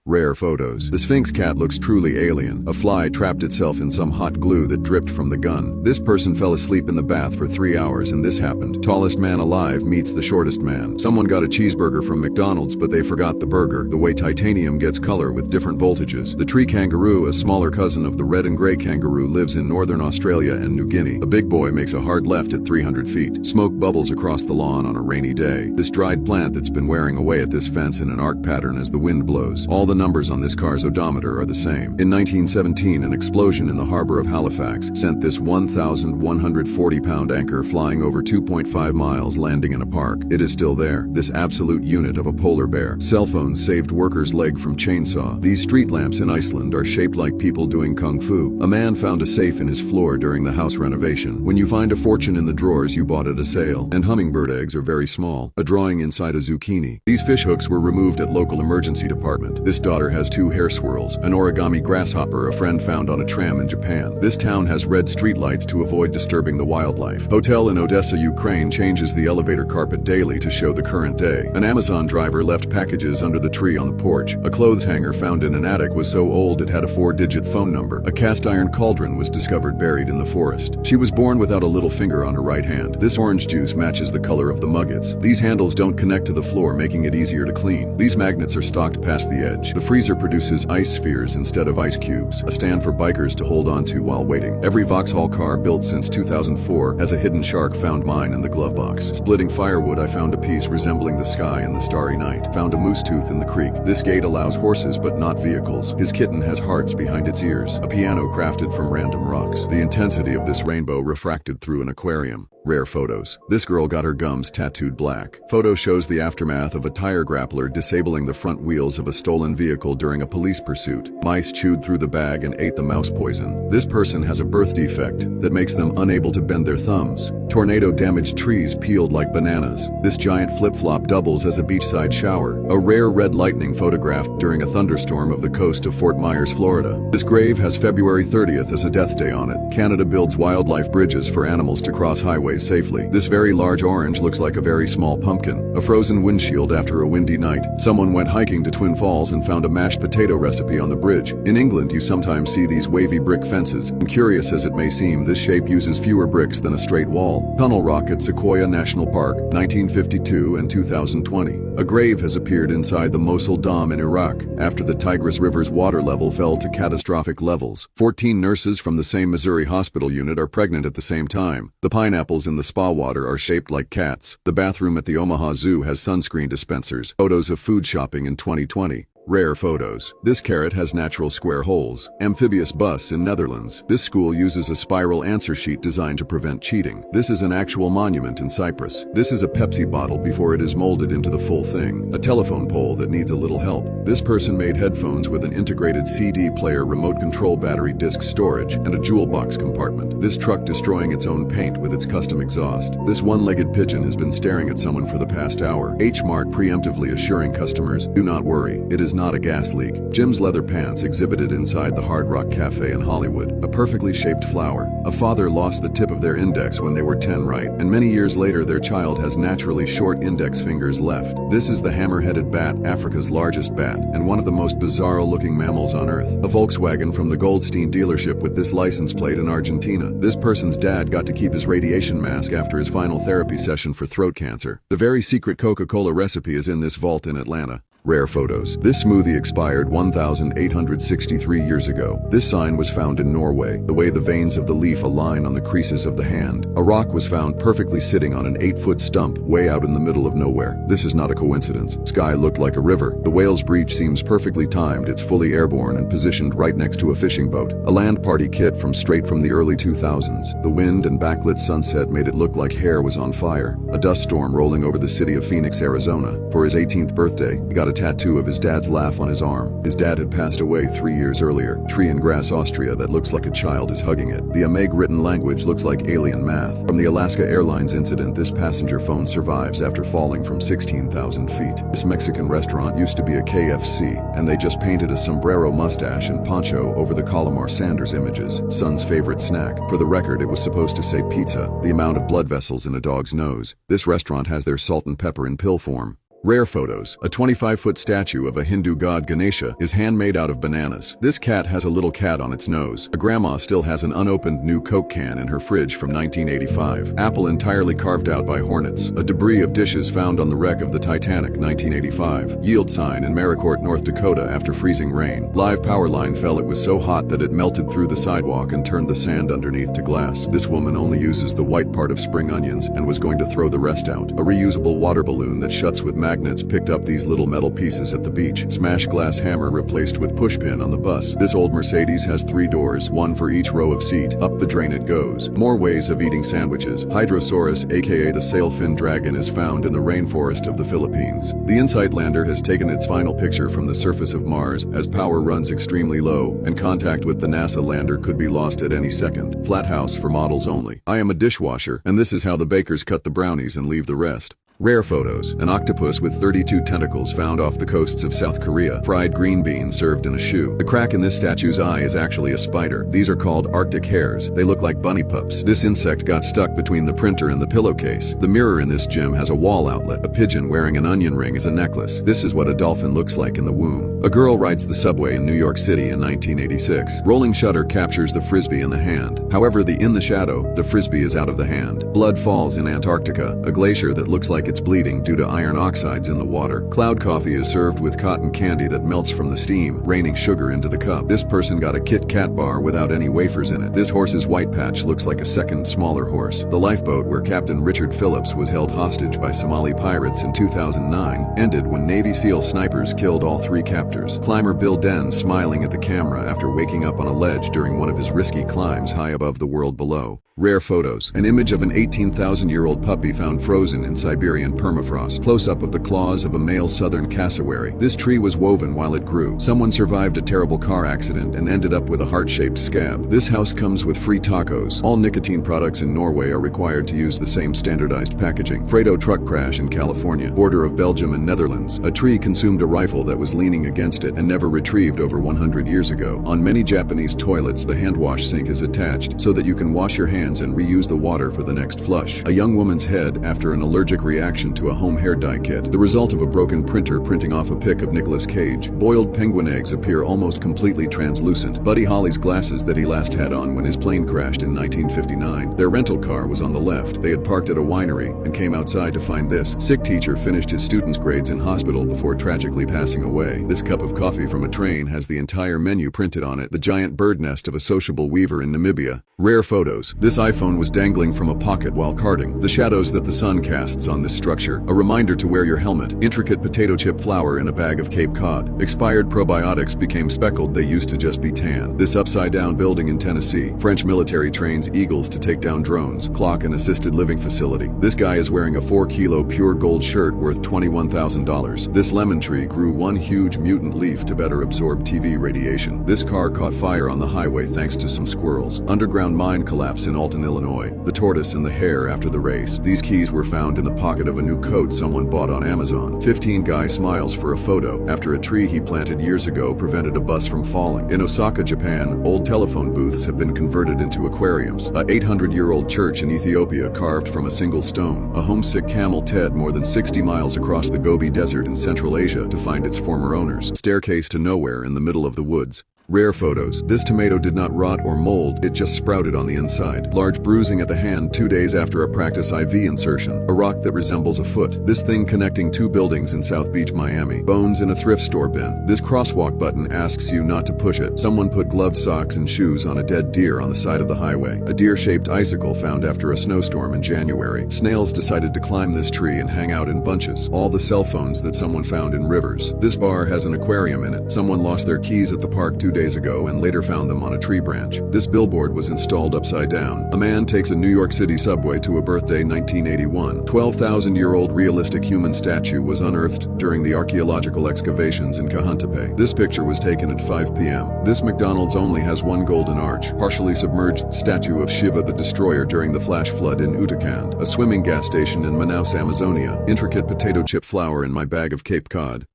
Rare photos. The Sphinx cat looks truly alien. A fly trapped itself in some hot glue that dripped from the gun. This person fell asleep in the bath for 3 hours and this happened. Tallest man alive meets the shortest man. Someone got a cheeseburger from McDonald's but they forgot the burger. The way titanium gets color with different voltages. The tree kangaroo, a smaller cousin of the red and gray kangaroo, lives in northern Australia and New Guinea. A big boy makes a hard left at 300 feet. Smoke bubbles across the lawn on a rainy day. This dried plant that's been wearing away at this fence in an arc pattern as the wind blows. All the numbers on this car's odometer are the same. In 1917, an explosion in the harbor of Halifax sent this 1,140-pound anchor flying over 2.5 miles, landing in a park. It is still there, this absolute unit of a polar bear. Cell phones saved worker's leg from chainsaw. These street lamps in Iceland are shaped like people doing kung fu. A man found a safe in his floor during the house renovation. When you find a fortune in the drawers you bought at a sale. And hummingbird eggs are very small. A drawing inside a zucchini. These fish hooks were removed at local emergency department. This daughter has 2 hair swirls. An origami grasshopper a friend found on a tram in Japan. This town has red streetlights to avoid disturbing the wildlife. Hotel in Odessa, Ukraine changes the elevator carpet daily to show the current day. An Amazon driver left packages under the tree on the porch. A clothes hanger found in an attic was so old it had a 4-digit phone number. A cast iron cauldron was discovered buried in the forest. She was born without a little finger on her right hand. This orange juice matches the color of the muggets. These handles don't connect to the floor, making it easier to clean. These magnets are stocked past the edge. The freezer produces ice spheres instead of ice cubes, a stand for bikers to hold onto while waiting. Every Vauxhall car built since 2004 has a hidden shark. Found mine in the glove box. Splitting firewood, I found a piece resembling the sky in the starry night. Found a moose tooth in the creek. This gate allows horses but not vehicles. His kitten has hearts behind its ears. A piano crafted from random rocks. The intensity of this rainbow refracted through an aquarium. Rare photos. This girl got her gums tattooed black. Photo shows the aftermath of a tire grappler disabling the front wheels of a stolen vehicle during a police pursuit. Mice chewed through the bag and ate the mouse poison. This person has a birth defect that makes them unable to bend their thumbs. Tornado damaged trees peeled like bananas. This giant flip-flop doubles as a beachside shower. A rare red lightning photographed during a thunderstorm of the coast of Fort Myers, Florida. This grave has February 30th as a death day on it. Canada builds wildlife bridges for animals to cross highways safely. This very large orange looks like a very small pumpkin. A frozen windshield after a windy night. Someone went hiking to Twin Falls and found a mashed potato recipe on the bridge. In England, you sometimes see these wavy brick fences. And curious as it may seem, this shape uses fewer bricks than a straight wall. Tunnel rock at Sequoia National Park, 1952 and 2020. A grave has appeared inside the Mosul Dam in Iraq after the Tigris River's water level fell to catastrophic levels. 14 nurses from the same Missouri hospital unit are pregnant at the same time. The pineapples in the spa water are shaped like cats. The bathroom at the Omaha Zoo has sunscreen dispensers. Photos of food shopping in 2020. Rare photos. This carrot has natural square holes. Amphibious bus in Netherlands. This school uses a spiral answer sheet designed to prevent cheating. This is an actual monument in Cyprus. This is a Pepsi bottle before it is molded into the full thing. A telephone pole that needs a little help. This person made headphones with an integrated CD player, remote control battery disc storage, and a jewel box compartment. This truck destroying its own paint with its custom exhaust. This one-legged pigeon has been staring at someone for the past hour. H-Mart preemptively assuring customers, do not worry, it is not a gas leak. Jim's leather pants exhibited inside the Hard Rock Cafe in Hollywood. A perfectly shaped flower. A father lost the tip of their index when they were 10 right, and many years later their child has naturally short index fingers left. This is the hammer-headed bat, Africa's largest bat, and one of the most bizarro-looking mammals on Earth. A Volkswagen from the Goldstein dealership with this license plate in Argentina. This person's dad got to keep his radiation mask after his final therapy session for throat cancer. The very secret Coca-Cola recipe is in this vault in Atlanta. Rare photos. This smoothie expired 1,863 years ago. This sign was found in Norway. The way the veins of the leaf align on the creases of the hand. A rock was found perfectly sitting on an 8-foot stump way out in the middle of nowhere. This is not a coincidence. Sky looked like a river. The whale's breach seems perfectly timed. It's fully airborne and positioned right next to a fishing boat. A land party kit straight from the early 2000s. The wind and backlit sunset made it look like hair was on fire. A dust storm rolling over the city of Phoenix, Arizona. For his 18th birthday, he got a tattoo of his dad's laugh on his arm. His dad had passed away 3 years earlier. Tree in Grass, Austria that looks like a child is hugging it. The Ameg written language looks like alien math. From the Alaska Airlines incident, this passenger phone survives after falling from 16,000 feet. This Mexican restaurant used to be a KFC, and they just painted a sombrero mustache and poncho over the Calamar Sanders images. Son's favorite snack. For the record, it was supposed to say pizza. The amount of blood vessels in a dog's nose. This restaurant has their salt and pepper in pill form. Rare photos. A 25-foot statue of a Hindu god Ganesha is handmade out of bananas. This cat has a little cat on its nose. A grandma still has an unopened new Coke can in her fridge from 1985. Apple entirely carved out by hornets. A debris of dishes found on the wreck of the Titanic 1985. Yield sign in Maricourt, North Dakota after freezing rain. Live power line fell. It was so hot that it melted through the sidewalk and turned the sand underneath to glass. This woman only uses the white part of spring onions and was going to throw the rest out. A reusable water balloon that shuts with magnets picked up these little metal pieces at the beach. Smashed glass hammer replaced with pushpin on the bus. This old Mercedes has 3 doors, one for each row of seat. Up the drain it goes. More ways of eating sandwiches. Hydrosaurus, aka the sailfin dragon, is found in the rainforest of the Philippines. The InSight lander has taken its final picture from the surface of Mars as power runs extremely low and contact with the NASA lander could be lost at any second. Flat house for models only. I am a dishwasher, and this is how the bakers cut the brownies and leave the rest. Rare photos. An octopus with 32 tentacles found off the coasts of South Korea. Fried green beans served in a shoe. The crack in this statue's eye is actually a spider. These are called Arctic hares. They look like bunny pups. This insect got stuck between the printer and the pillowcase. The mirror in this gym has a wall outlet. A pigeon wearing an onion ring is a necklace. This is what a dolphin looks like in the womb. A girl rides the subway in New York City in 1986. Rolling shutter captures the frisbee in the hand. However, in the shadow, the frisbee is out of the hand. Blood falls in Antarctica. A glacier that looks like it's bleeding due to iron oxides in the water. Cloud coffee is served with cotton candy that melts from the steam, raining sugar into the cup. This person got a Kit Kat bar without any wafers in it. This horse's white patch looks like a second, smaller horse. The lifeboat where Captain Richard Phillips was held hostage by Somali pirates in 2009 ended when Navy SEAL snipers killed all 3 captors. Climber Bill Den smiling at the camera after waking up on a ledge during one of his risky climbs high above the world below. Rare photos. An image of an 18,000-year-old puppy found frozen in Siberian permafrost. Close-up of the claws of a male southern cassowary. This tree was woven while it grew. Someone survived a terrible car accident and ended up with a heart-shaped scab. This house comes with free tacos. All nicotine products in Norway are required to use the same standardized packaging. Fredo truck crash in California. Border of Belgium and Netherlands. A tree consumed a rifle that was leaning against it and never retrieved over 100 years ago. On many Japanese toilets, the hand wash sink is attached so that you can wash your hands and reuse the water for the next flush. A young woman's head after an allergic reaction to a home hair dye kit. The result of a broken printer printing off a pic of Nicolas Cage. Boiled penguin eggs appear almost completely translucent. Buddy Holly's glasses that he last had on when his plane crashed in 1959. Their rental car was on the left. They had parked at a winery and came outside to find this. Sick teacher finished his students' grades in hospital before tragically passing away. This cup of coffee from a train has the entire menu printed on it. The giant bird nest of a sociable weaver in Namibia. Rare photos. This iPhone was dangling from a pocket while karting. The shadows that the sun casts on this structure. A reminder to wear your helmet. Intricate potato chip flour in a bag of Cape Cod. Expired probiotics became speckled. They used to just be tan. This upside-down building in Tennessee. French military trains eagles to take down drones. Clock and assisted living facility. This guy is wearing a 4-kilo pure gold shirt worth $21,000. This lemon tree grew one huge mutant leaf to better absorb TV radiation. This car caught fire on the highway thanks to some squirrels. Underground mine collapse in Alton, Illinois. The tortoise and the hare after the race. These keys were found in the pocket of a new coat someone bought on Amazon. 15 guy smiles for a photo after a tree he planted years ago prevented a bus from falling. In Osaka, Japan, old telephone booths have been converted into aquariums. A 800-year-old church in Ethiopia carved from a single stone. A homesick camel Ted more than 60 miles across the Gobi Desert in Central Asia to find its former owners. Staircase to nowhere in the middle of the woods. Rare photos. This tomato did not rot or mold, it just sprouted on the inside. Large bruising at the hand 2 days after a practice IV insertion. A rock that resembles a foot. This thing connecting 2 buildings in South Beach, Miami. Bones in a thrift store bin. This crosswalk button asks you not to push it. Someone put gloved socks and shoes on a dead deer on the side of the highway. A deer-shaped icicle found after a snowstorm in January. Snails decided to climb this tree and hang out in bunches. All the cell phones that someone found in rivers. This bar has an aquarium in it. Someone lost their keys at the park 2 days ago and later found them on a tree branch. This billboard was installed upside down. A man takes a New York City subway to a birthday 1981. 12,000-year-old realistic human statue was unearthed during the archaeological excavations in Kahuntepe. This picture was taken at 5 p.m. This McDonald's only has one golden arch. Partially submerged statue of Shiva the Destroyer during the flash flood in Uttarakhand. A swimming gas station in Manaus, Amazonia. Intricate potato chip flour in my bag of Cape Cod.